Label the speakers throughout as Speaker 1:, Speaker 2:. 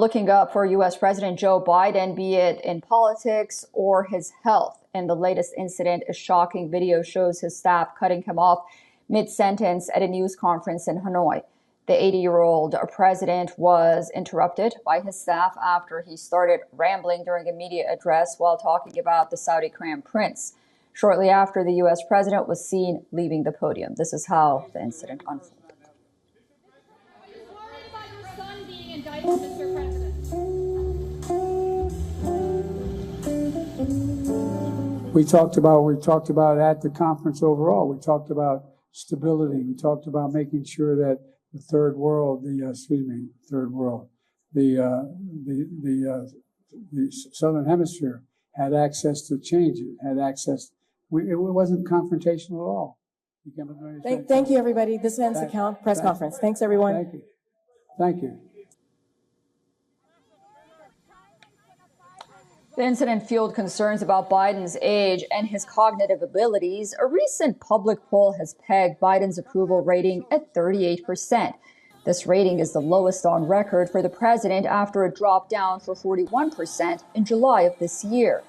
Speaker 1: looking up for U.S. President Joe Biden, be it in politics or his health. And the latest incident, a shocking video shows his staff cutting him off mid-sentence at a news conference in Hanoi. The 80-year-old president was interrupted by his staff after he started rambling during a media address while talking about the Saudi Crown Prince. Shortly after, the U.S. president was seen leaving the podium. This is how the incident unfolded.
Speaker 2: Are you worried about your son being indicted, Mr. President?
Speaker 3: We talked about at the conference overall. We talked about stability. We talked about making sure that the Southern Hemisphere had access to change it, had access. It wasn't confrontational at all.
Speaker 4: Thank you, everybody. This ends the press conference. Thanks, everyone.
Speaker 3: Thank you. Thank you.
Speaker 1: The incident fueled concerns about Biden's age and his cognitive abilities. A recent public poll has pegged Biden's approval rating at 38%. This rating is the lowest on record for the president after it dropped down for 41% in July of this year.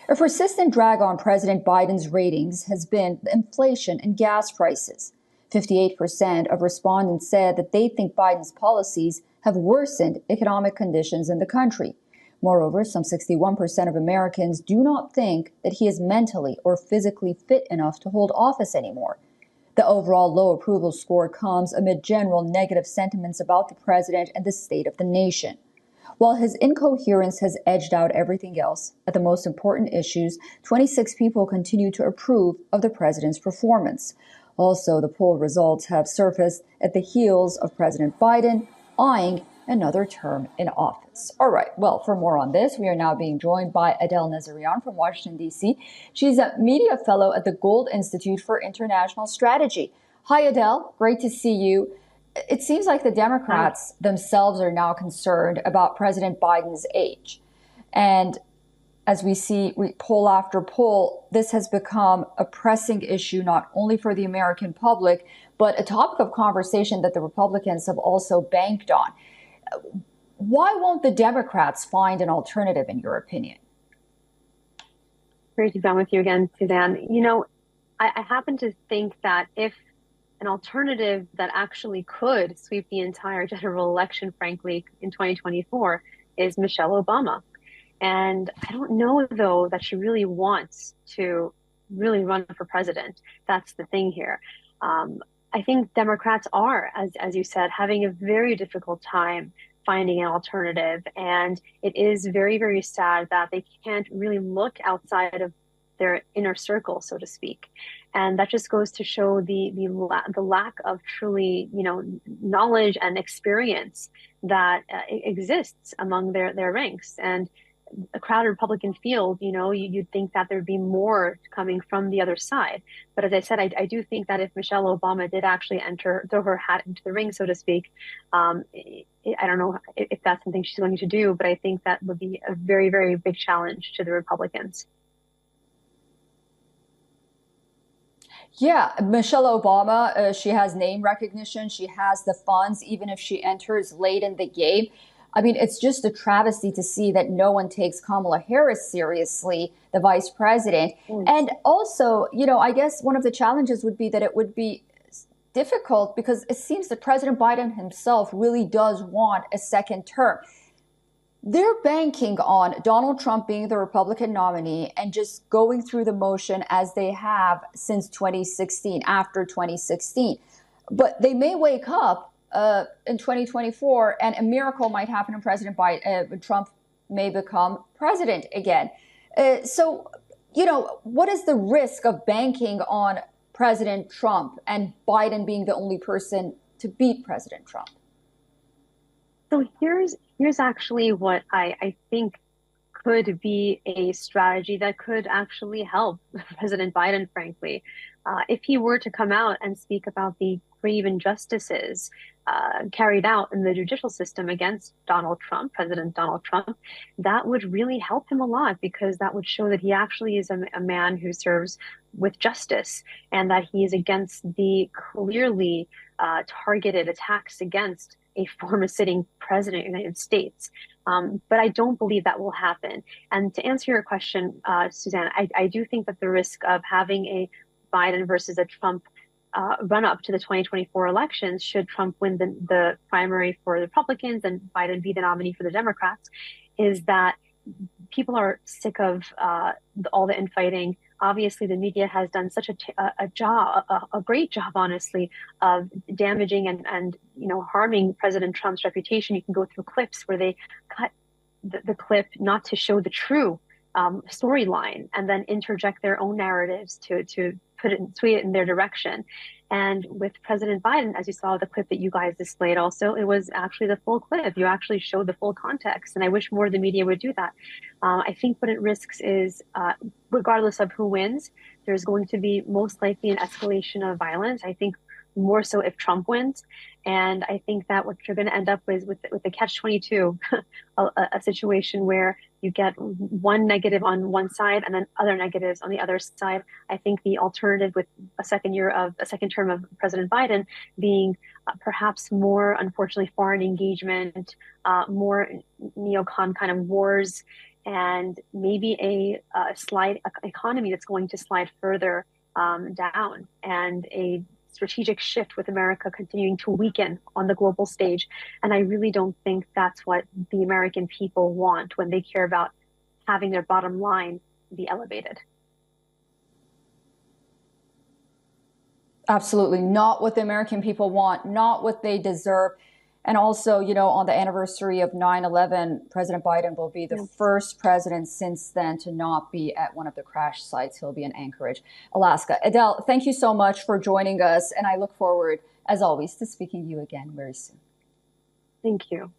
Speaker 1: A persistent drag on President Biden's ratings has been the inflation and gas prices. 58% of respondents said that they think Biden's policies have worsened economic conditions in the country. Moreover, some 61% of Americans do not think that he is mentally or physically fit enough to hold office anymore. The overall low approval score comes amid general negative sentiments about the president and the state of the nation. While his incoherence has edged out everything else, at the most important issues, 26 people continue to approve of the president's performance. Also, the poll results have surfaced at the heels of President Biden eyeing another term in office. All right. Well, for more on this, we are now being joined by Adel Nazarian from Washington, D.C. She's a media fellow at the Gold Institute for International Strategy. Hi, Adel. Great to see you. It seems like the Democrats themselves are now concerned about President Biden's age. And as we see poll after poll, this has become a pressing issue, not only for the American public, but a topic of conversation that the Republicans have also banked on. Why won't the Democrats find an alternative, in your opinion?
Speaker 5: Great to be on with you again, Suzanne. You know, I happen to think that if an alternative that actually could sweep the entire general election, frankly, in 2024 is Michelle Obama. And I don't know, though, that she really wants to really run for president. That's the thing here. I think Democrats are, as you said, having a very difficult time finding an alternative. And it is very, very sad that they can't really look outside of their inner circle, so to speak. And that just goes to show the lack of truly, knowledge and experience that exists among their ranks. And a crowded Republican field, you'd think that there'd be more coming from the other side. But as I said, I do think that if Michelle Obama did actually throw her hat into the ring, so to speak, I don't know if that's something she's going to do, but I think that would be a very, very big challenge to the Republicans.
Speaker 1: Yeah, Michelle Obama, she has name recognition. She has the funds, even if she enters late in the game. I mean, it's just a travesty to see that no one takes Kamala Harris seriously, the vice president. And also, I guess one of the challenges would be that it would be difficult because it seems that President Biden himself really does want a second term. They're banking on Donald Trump being the Republican nominee and just going through the motion as they have since 2016, after 2016. But they may wake up in 2024, and a miracle might happen, and President Biden, Trump may become president again. So, what is the risk of banking on President Trump and Biden being the only person to beat President Trump?
Speaker 5: So here's actually what I think could be a strategy that could actually help President Biden, frankly. If he were to come out and speak about the grave injustices carried out in the judicial system against President Donald Trump, that would really help him a lot, because that would show that he actually is a man who serves with justice, and that he is against the clearly targeted attacks against a former sitting president of the United States. But I don't believe that will happen. And to answer your question, Suzanne, I do think that the risk of having a Biden versus a Trump run up to the 2024 elections, should Trump win the primary for the Republicans and Biden be the nominee for the Democrats, is that people are sick of all the infighting. Obviously, the media has done such a great job, honestly, of damaging and harming President Trump's reputation. You can go through clips where they cut the clip not to show the true storyline and then interject their own narratives to sway it in their direction. And with President Biden, as you saw the clip that you guys displayed also, it was actually the full clip. You actually showed the full context. And I wish more of the media would do that. I think what it risks is, regardless of who wins, there's going to be most likely an escalation of violence. I think more so if Trump wins. And I think that what you're going to end up with the catch-22, a situation where you get one negative on one side and then other negatives on the other side. I think the alternative with a second term of President Biden being perhaps more, unfortunately, foreign engagement, more neocon kind of wars, and maybe a slide economy that's going to slide further down, and a strategic shift with America continuing to weaken on the global stage. And I really don't think that's what the American people want when they care about having their bottom line be elevated.
Speaker 1: Absolutely not what the American people want, not what they deserve. And also, on the anniversary of 9/11, President Biden will be the first president since then to not be at one of the crash sites. He'll be in Anchorage, Alaska. Adele, thank you so much for joining us. And I look forward, as always, to speaking to you again very soon.
Speaker 5: Thank you.